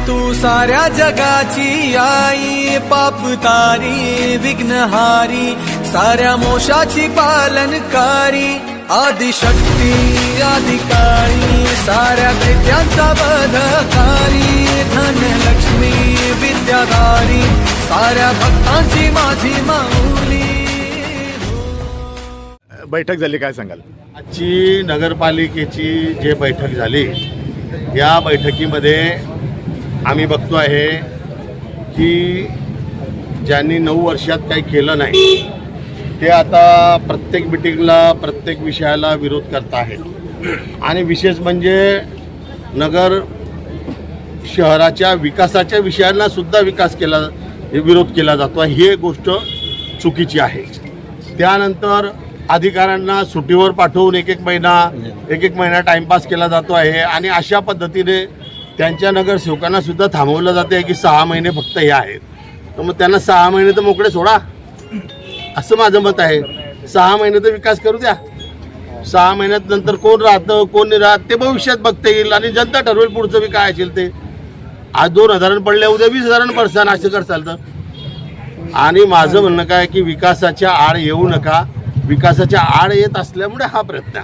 तू साऱ्या जगाची आई, पाप तारी विघ्नहारी, साऱ्या मोशाची पालनकारी, आदिशक्ती आदिकाळी, साऱ्या दैत्यांचा वधकारी, धनलक्ष्मी विद्याधारी, साऱ्या भक्तांची माझी माऊली. बैठक झाली, काय सांगाल? आजची नगरपालिकेची जे बैठक झाली, या बैठकीमध्ये आम्ही बघतो आहे की ज्यांनी 9 वर्षात काही केलं नाही ते आता प्रत्येक मिटिंगला प्रत्येक विषयाला विरोध करत आहेत. आणि विशेष म्हणजे नगर शहराच्या विकासाच्या विषयांना सुद्धा विरोध केला जातो. ही गोष्ट चुकीची आहे. त्यानंतर अधिकाऱ्यांना सुट्टीवर पाठवून एक एक महिना टाइमपास केला जातो आहे आणि अशा पद्धतीने त्यांच्या नगरसेवकांना सुद्धा थांबवलं जाते की 6 महिने फक्त हे आहेत. तर मग त्यांना 6 महिने तर मोकळे सोडा, असं माझं मत आहे. 6 महिने तर विकास करू द्या. 6 महिन्यात नंतर कोण राहतं कोण नाही राहत ते भविष्यात बघता येईल आणि जनता ठरवेल पुढचं बी काय असेल ते. आज 2,000 पडले, उद्या 20,000 पडसान, असं करसाल तर. आणि माझं म्हणणं काय की विकासाच्या आड येऊ नका. विकासाच्या आड येत असल्यामुळे हा प्रयत्न.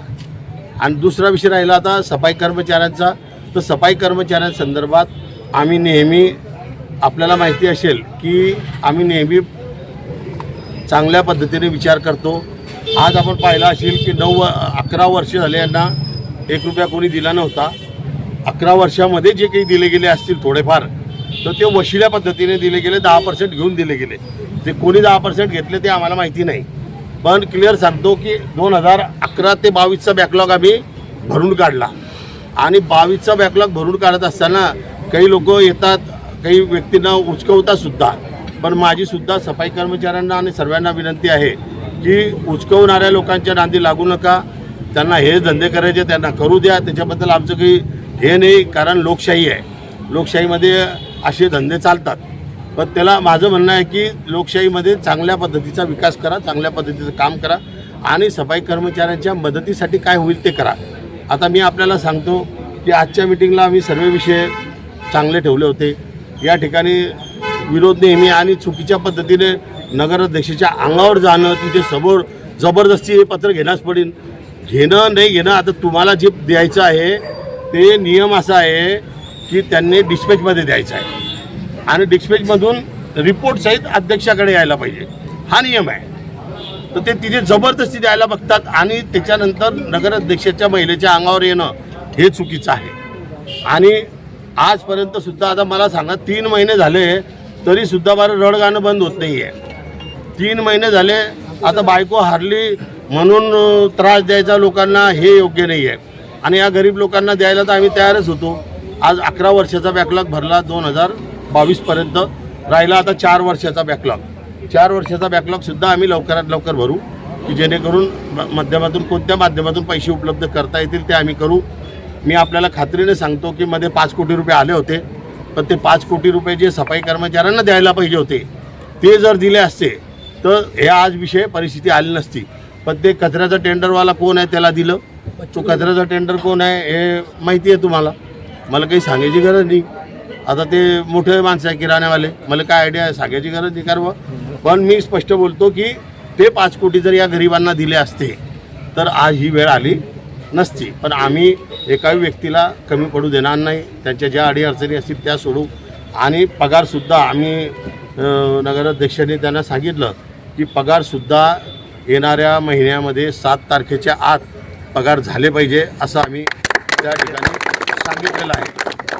आणि दुसरा विषय राहिला आता सफाई कर्मचाऱ्यांचा. तर सफाई कर्मचाऱ्यांसंदर्भात आम्ही नेहमी, आपल्याला माहिती असेल की आम्ही नेहमी चांगल्या पद्धतीने विचार करतो. आज आपण पाहिलं असेल की 11 वर्ष झाले यांना 1 रुपया कोणी दिला नव्हता. 11 वर्षामध्ये जे काही दिले गेले असतील थोडेफार, तर ते वशिल्या पद्धतीने दिले गेले. 10% घेऊन दिले गेले. ते कोणी 10% घेतले ते आम्हाला माहिती नाही. पण क्लिअर सांगतो की 2011 ते 22चा बॅकलॉग आम्ही भरून काढला. आणि 22चा बॅकलॉग भरून काढत असताना काही लोक येतात, काही व्यक्तींना उचकवतात सुद्धा. पण माझी सुद्धा सफाई कर्मचाऱ्यांना आणि सर्वांना विनंती आहे की उचकवणाऱ्या लोकांच्या नांदी लागू नका. त्यांना हे धंदे करायचे त्यांना करू द्या. त्याच्याबद्दल आमचं काही हे नाही, कारण लोकशाही आहे. लोकशाहीमध्ये असे धंदे चालतात. पण त्याला माझं म्हणणं आहे की लोकशाहीमध्ये चांगल्या पद्धतीचा विकास करा, चांगल्या पद्धतीचं काम करा आणि सफाई कर्मचाऱ्यांच्या मदतीसाठी काय होईल ते करा. आता मी आपल्याला सांगतो की आजच्या मिटिंगला आम्ही सर्व विषय चांगले ठेवले होते. या ठिकाणी विरोध नेहमी आणि चुकीच्या पद्धतीने नगराध्यक्षाच्या अंगावर जाणं, तिथे समोर जबरदस्ती हे पत्र घेण्यास पडेल. घेणं नाही घेणं, आता तुम्हाला जे द्यायचं आहे ते नियम असा आहे की त्यांनी डिस्पॅचमध्ये द्यायचं आहे आणि डिस्पॅचमधून रिपोर्टसहित अध्यक्षाकडे यायला पाहिजे, हा नियम आहे. तर ते तिथे जबरदस्ती द्यायला बघतात आणि त्याच्यानंतर नगराध्यक्षाच्या महिलेच्या अंगावर येणं हे चुकीचं आहे. आणि आजपर्यंत सुद्धा आता मला सांगा 3 महिने झाले तरीसुद्धा बरं रडगाणं बंद होत नाही आहे. 3 महिने झाले. आता बायको हारली म्हणून त्रास द्यायचा लोकांना हे योग्य नाही आहे. आणि या गरीब लोकांना द्यायला तर आम्ही तयारच होतो. आज 11 वर्षाचा बॅकलॉग भरला, 2022पर्यंत राहिला. आता 4 वर्षाचा बॅकलॉग. 4 वर्षाचा बॅकलॉगसुद्धा आम्ही लवकरात लवकर भरू की जेणेकरून कोणत्या माध्यमातून पैसे उपलब्ध करता येतील ते आम्ही करू. मी आपल्याला खात्रीने सांगतो की मध्ये 5 कोटी रुपये आले होते. पण ते 5 कोटी रुपये जे सफाई कर्मचाऱ्यांना द्यायला पाहिजे होते ते जर दिले असते तर हे आज परिस्थिती आली नसती. पण ते कचऱ्याचा टेंडरवाला कोण आहे त्याला दिलं. तो कचऱ्याचा टेंडर कोण आहे हे माहिती आहे तुम्हाला, मला काही सांगायची गरज नाही. आता ते मोठे माणसं आहे किराण्यावाले, मला काय आयडिया आहे, सांगायची गरज नाही कारण. पण मी स्पष्ट बोलतो की ते 5 कोटी जर या गरिबांना दिले असते तर आज ही वेळ आली नसती. पण आम्ही एकाही व्यक्तीला कमी पडू देणार नाही. त्यांच्या ज्या अडीअडचणी असतील त्या सोडू. आणि पगारसुद्धा आम्ही नगराध्यक्षांनी त्यांना सांगितलं की पगारसुद्धा येणाऱ्या महिन्यामध्ये 7 तारखेच्या आत पगार झाले पाहिजे असं आम्ही त्या ठिकाणी सांगितलेलं आहे.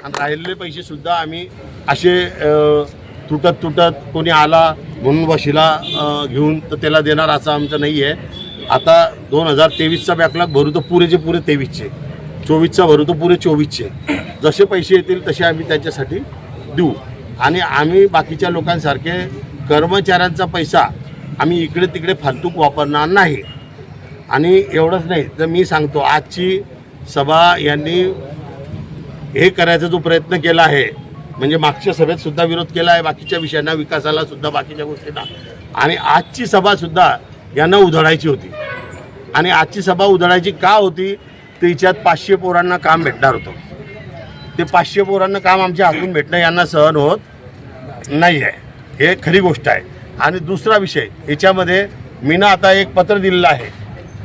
आणि राहिलेले पैसेसुद्धा आम्ही असे तुटत कोणी आला म्हणून वशिला घेऊन तर त्याला देणार असं आमचं नाही आहे. आता 2023चा बॅकलॉग भरू तर पुरेचे 23चे, 24चा भरू तर पुरे 24चे. जसे पैसे येतील तसे आम्ही त्याच्यासाठी देऊ. आणि आम्ही बाकीच्या लोकांसारखे कर्मचाऱ्यांचा पैसा आम्ही इकडे तिकडे फालतूक वापरणार नाही. आणि एवढंच नाही तर मी सांगतो, आजची सभा यांनी हे करायचा जो प्रयत्न केला आहे, म्हणजे मागच्या सभेत सुद्धा विरोध केला आहे बाकीच्या विषयांना, विकासाला सुद्धा, बाकीच्या गोष्टींना. आणि आजची सभासुद्धा यांना उधळायची होती. आणि आजची सभा उधळायची का होती, तर हिच्यात 500 पोरांना काम भेटणार होतं. ते 500 पोरांना काम आमच्या हातून भेटणं यांना सहन होत नाही आहे, हे खरी गोष्ट आहे. आणि दुसरा विषय याच्यामध्ये मी ना आता एक पत्र दिलेलं आहे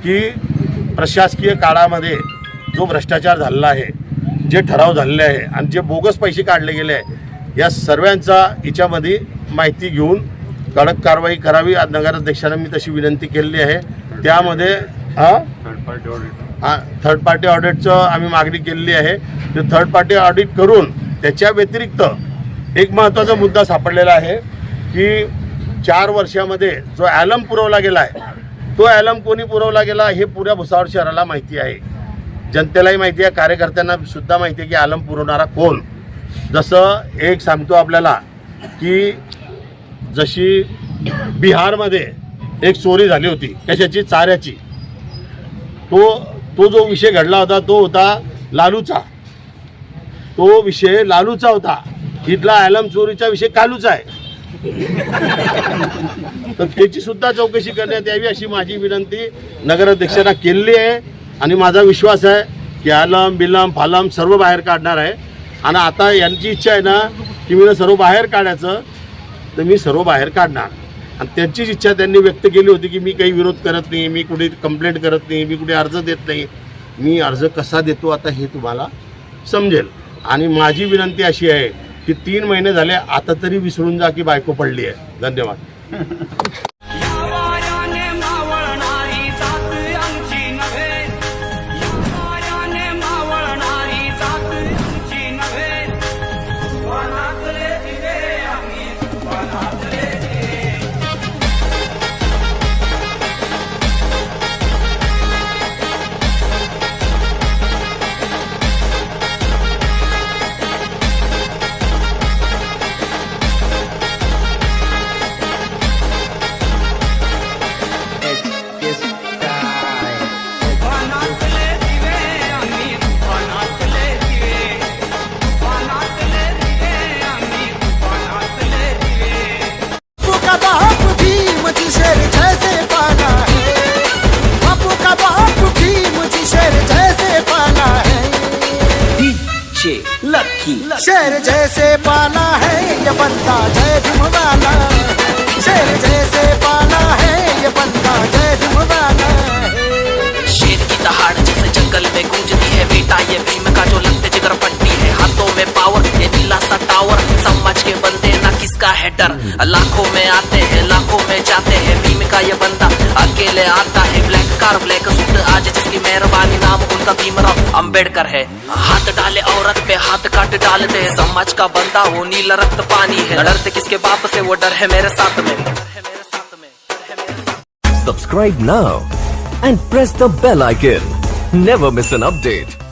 की प्रशासकीय काळामध्ये जो भ्रष्टाचार झालेला आहे, जे ठराव झालेले आहे आणि जे बोगस पैसे काढले गेले आहे, या सर्वांचा याच्यामध्ये माहिती घेऊन कडक कारवाई करावी. आज नगराध्यक्षांना मी तशी विनंती केलेली आहे. त्यामध्ये थर्ड पार्टी ऑडिटचं आम्ही मागणी केलेली आहे. ते थर्ड पार्टी ऑडिट करून त्याच्या व्यतिरिक्त एक महत्त्वाचा मुद्दा सापडलेला आहे की 4 वर्षामध्ये जो ॲलम पुरवला गेला आहे, तो ॲलम कोणी पुरवला गेला हे पुऱ्या भुसावळ शहराला माहिती आहे, जनतेलाही माहिती आहे, कार्यकर्त्यांना सुद्धा माहिती आहे की ॲलम पुरवणारा कोण. जसं एक सांगतो आपल्याला की जशी बिहारमध्ये एक चोरी झाली होती कशाची, चाऱ्याची, तो जो विषय घडला होता तो होता लालूचा, तो विषय लालूचा होता. इथला ॲलम चोरीचा विषय कालूचा आहे. तर त्याची सुद्धा चौकशी करण्यात यावी अशी माझी विनंती नगराध्यक्षांना केलेली आहे. आणि माझा विश्वास आहे की ॲलम बिलम फालम सर्व बाहेर काढणार आहे. आणि आता यांची इच्छा आहे ना की मी सर्व बाहेर काढायचं, तर मी सर्व बाहेर काढणार. आणि त्यांचीच इच्छा त्यांनी व्यक्त केली होती की मी काही विरोध करत नाही, मी कुठे कंप्लेंट करत नाही, मी कुठे अर्ज देत नाही. मी अर्ज कसा देतो आता हे तुम्हाला समजेल. आणि माझी विनंती अशी आहे की 3 महिने झाले, आता तरी विसरून जा की बायको पडली आहे. धन्यवाद. शेर जैसे पाला है ये बंदा जय भीम वाला, शेर जैसे पाला है ये बंदा जय भीम वाला है. शेर की दहाड़ जैसे जंगल में गूंजती है बेटा ये भीम का जो लगते जिगर पट्टी है, हाथों में पावर ये नीला सा टावर, समझ के बंदे ना किसका है डर. लाखों में आते हैं लाखों में जाते हैं, भीम का ये बंदा अकेले आता है. ब्लैक कार ब्लैक सूट आज जिसकी मेहरबानी, नाम उनका भीमराव अंबेडकर है. हाथ डाले औरत पे हाथ काट डालते हैं, समाज का बंदा वो नीला रक्त पानी है. डरते किसके बाप से, वो डर है मेरे साथ में. Subscribe now and press the bell icon. Never miss an update.